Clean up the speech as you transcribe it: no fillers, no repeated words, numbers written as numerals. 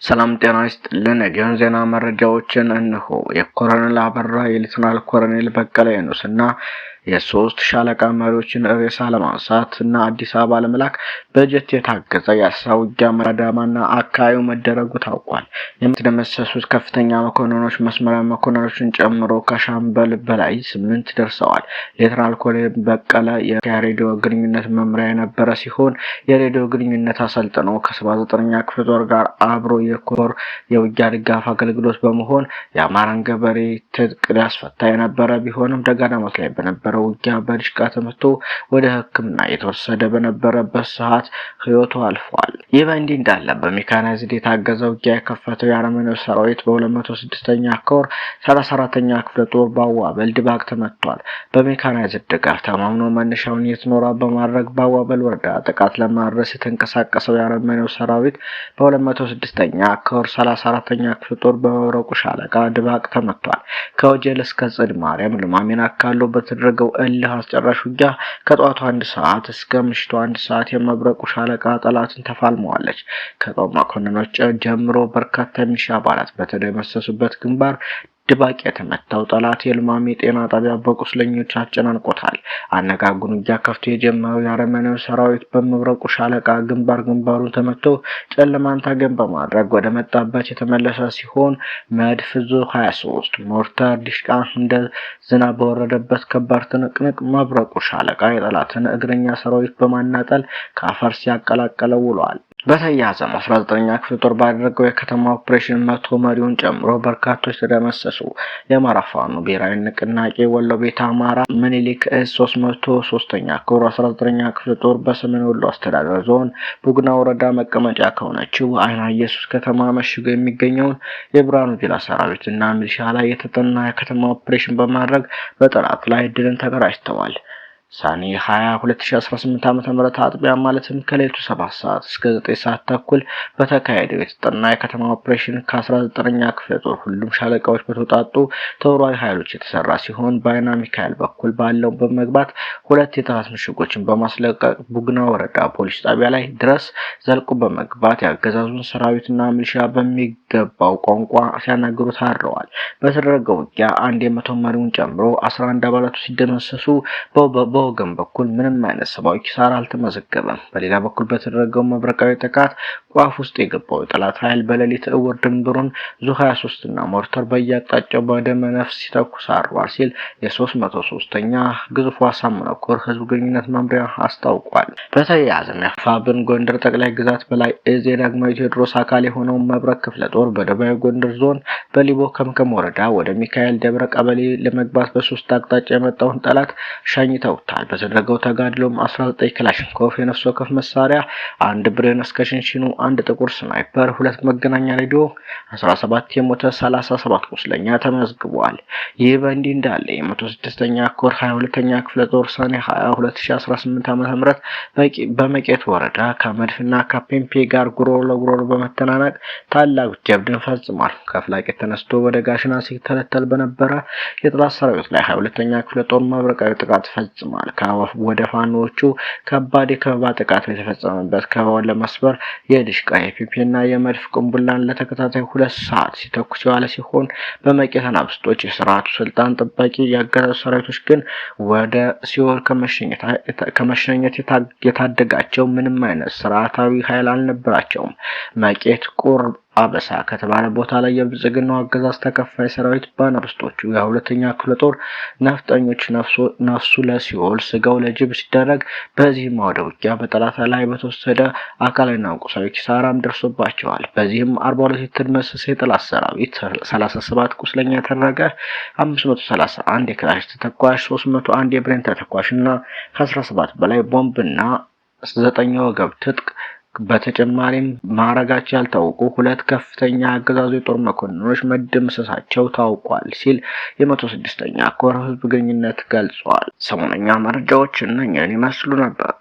ሰላም ጤና ይስጥልን። የጊዮን ዜና መረጃዎችን እንሆ። የኮሎኔል አበራ የሌተናል ኮሎኔል በቀለ የኑስና የሶስት ሻለቃ መሪዎችን ሬሳ ለማንሳት እና አዲስ አበባ ለመላክ በጀት የታገዘ የአሳ ውጊያ መራዳማና አካባቢው መደረጉ ታውቋል። የተደመሰሱት ከፍተኛ መኮንኖች መስመራዊ መኮንኖችን ጨምሮ ከሻምበል በላይ 8 ደርሰዋል። ሌተናል ኮሎኔል በቀለ የሬዲዮ ግንኙነት መምሪያ የነበረ ሲሆን የሬዲዮ ግንኙነት አሰልጥኖ ከ79ኛ ክፍለ ጦር ጋር አብሮ የኮር የውጊያ ድጋፍ አገልግሎት በመሆን የአማራን ገበሬ ትጥቅ ሊያስፈታ የነበረ ቢሆንም ደጋዳሞት ላይ በነበረው ውጊያ በድሽቃ ተመቶ ወደ ሕክምና የተወሰደ በነበረበት ሰዓት ህይወቱ አልፏል። ይህ በእንዲህ እንዳለ በሜካናይዝድ የታገዘ ውጊያ የከፈተው የአረመኔው ሰራዊት በ206ኛ ኮር 34ኛ ክፍለ ጦር በአዋበል ድባቅ ተመቷል። በሜካናይዝድ ድጋፍ ተማምኖ መነሻውን የትኖራ በማድረግ በአዋበል ወረዳ ጥቃት ለማድረስ የተንቀሳቀሰው የአረመኔው ሰራዊት በ206ኛ ኮር 34ኛ ክፍለ ጦር በመብረቁ ሻለቃ ድባቅ ተመቷል። ከወጀል እስከ ጽድ ማርያም ለማሚና ካሉ በተደረገው እልህ አስጨራሽ ውጊያ ከጧቱ 1 ሰዓት እስከ ምሽቱ 1 ሰዓት የመብረቁ ሻለቃ ጠላትን ተፋልመዋለች። ከጦር መኮንኖች ጀምሮ በርካታ የሚሊሻ አባላት በተደመሰሱበት ግንባር ድባቅ የተመታው ጠላት የልማሜ ጤና ጣቢያ በቁስለኞች አጨናንቆታል። አነጋጉን ውጊያ ከፍቶ የጀመረው የአረመኔው ሰራዊት በመብረቁ ሻለቃ ግንባሩን ተመቶ ጨለማን ታገን በማድረግ ወደ መጣበት የተመለሰ ሲሆን መድፍ ዙ 23 ሞርተር ዲሽቃ እንደ ዝናብ በወረደበት ከባድ ትንቅንቅ መብረቁ ሻለቃ የጠላትን እግረኛ ሰራዊት በማናጠል ከአፈር ሲያቀላቀለው ውሏል። በተያያዘም 19ኛ ክፍለ ጦር ባደረገው የከተማ ኦፕሬሽን 100 መሪውን ጨምሮ በርካቶች ተደመሰሱ። የአማራ ፋኖ ብሔራዊ ንቅናቄ ወሎ ቤተ አማራ ምኒልክ 303ኛ ኮር 19ኛ ክፍለ ጦር በሰሜን ወሎ አስተዳደር ዞን ቡግና ወረዳ መቀመጫ ከሆነችው አይና ኢየሱስ ከተማ መሽጎ የሚገኘውን የብርሃኑ ጁላ ሰራዊትና ሚሊሻ ላይ የተጠና የከተማ ኦፕሬሽን በማድረግ በጠላት ላይ ድልን ተቀዳጅተዋል። ሰኔ 20 2018 ዓ.ም አጥቢያ ማለትም ከሌሊቱ 7 ሰዓት እስከ 9 ሰዓት ተኩል በተካሄደው የተጠና የከተማ ኦፕሬሽን ከ19ኛ ክፍለ ጦር ሁሉም ሻለቃዎች በተውጣጡ ተወራሪ ኃይሎች የተሰራ ሲሆን በአይና ሚካኤል በኩል ባለው በመግባት 2 የጠላት ምሽጎችን በማስለቀቅ ቡግና ወረዳ ፖሊስ ጣቢያ ላይ ድረስ ዘልቆ በመግባት ያገዛዙን ሰራዊትና ሚሊሻ በሚገባው ቋንቋ ሲያናግሩ ታድረዋል። በተደረገው ውጊያ አንድ የመቶ መሪውን ጨምሮ 11 አባላቱ ሲደመሰሱ በወገን በኩል ምንም አይነት ሰብአዊ ኪሳራ አልተመዘገበም። በሌላ በኩል በተደረገው መብረቃዊ ጥቃት ቋፍ ውስጥ የገባው የጠላት ኃይል በሌሊት እውር ድንብሩን ዙ 23 እና ሞርተር በየአቅጣጫው በደመ ነፍስ ሲተኩስ አድሯል ሲል የ303ኛ ግዙፉ አሳምነው ኮር ህዝብ ግንኙነት መምሪያ አስታውቋል። በተያያዘም የፋብን ጎንደር ጠቅላይ ግዛት በላይ እዝ የዳግማዊ ቴዎድሮስ አካል የሆነው መብረቅ ክፍለ ጦር በደቡባዊ ጎንደር ዞን በሊቦ ከምከም ወረዳ ወደ ሚካኤል ደብረ ቀበሌ ለመግባት በ3 አቅጣጫ የመጣውን ጠላት ሸኝተው በተደረገው ተጋድሎም 19 ክላሽንኮቭ የነፍስ ወከፍ መሳሪያ፣ 1 ብሬን እስከ ሽንሽኑ፣ 1 ጥቁር ስናይፐር፣ 2 መገናኛ ሬዲዮ፣ 17 የሞተ 37 ቁስለኛ ተመዝግቧል። ይህ በእንዲህ እንዳለ የ106ኛ ኮር 22ኛ ክፍለ ጦር ሰኔ 20 2018 ዓ.ም በመቄት ወረዳ ከመድፍና ከፔምፔ ጋር ጉሮሮ ለጉሮሮ በመተናነቅ ታላቅ ጀብድን ፈጽሟል። ከፍላቄት ተነስቶ ወደ ጋሽና ሲተለተል በነበረ የጠላት ሰራዊት ላይ 22ኛ ክፍለ ጦር መብረቃዊ ጥቃት ፈጽሟል። ወደ ፋኖቹ ከባድ የከበባ ጥቃት የተፈጸመበት ከበባውን ለመስበር የድሽቃ የፒፒና የመድፍ ቅንቡላን ለተከታታይ 2 ሰዓት ሲተኩስ የዋለ ሲሆን በመቄት አናብስቶች የስርዓቱ ስልጣን ጠባቂ ያገዛዙ ሰራዊቶች ግን ወደ ሲኦል ከመሸኘት የታደጋቸው ምንም አይነት ስርዓታዊ ኃይል አልነበራቸውም። መቄት ቁር አበሳ ከተባለ ቦታ ላይ የብልጽግናው አገዛዝ ተከፋይ ሰራዊት ባናብስቶቹ የ2ኛ ክፍለ ጦር ነፍጠኞች ነፍሱ ለሲኦል ስጋው ለጅብ ሲደረግ በዚህም አውደ ውጊያ በጠላት ላይ በተወሰደ አካልና ቁሳዊ ኪሳራም ደርሶባቸዋል። በዚህም 42 የተደመሰሰ የጠላት ሰራዊት 37 ቁስለኛ ተደረገ። 531 የክላሽ ተተኳሽ፣ 301 የብሬን ተተኳሽና ከ17 በላይ ቦምብና 9 ወገብ ትጥቅ በተጨማሪም ማዕረጋቸው ያልታወቁ 2 ከፍተኛ አገዛዙ የጦር መኮንኖች መደምሰሳቸው ታውቋል ሲል የ106ኛ ኮር ህዝብ ግንኙነት ገልጿል። ሰሞነኛ መረጃዎች እነኚህን ይመስሉ ነበር።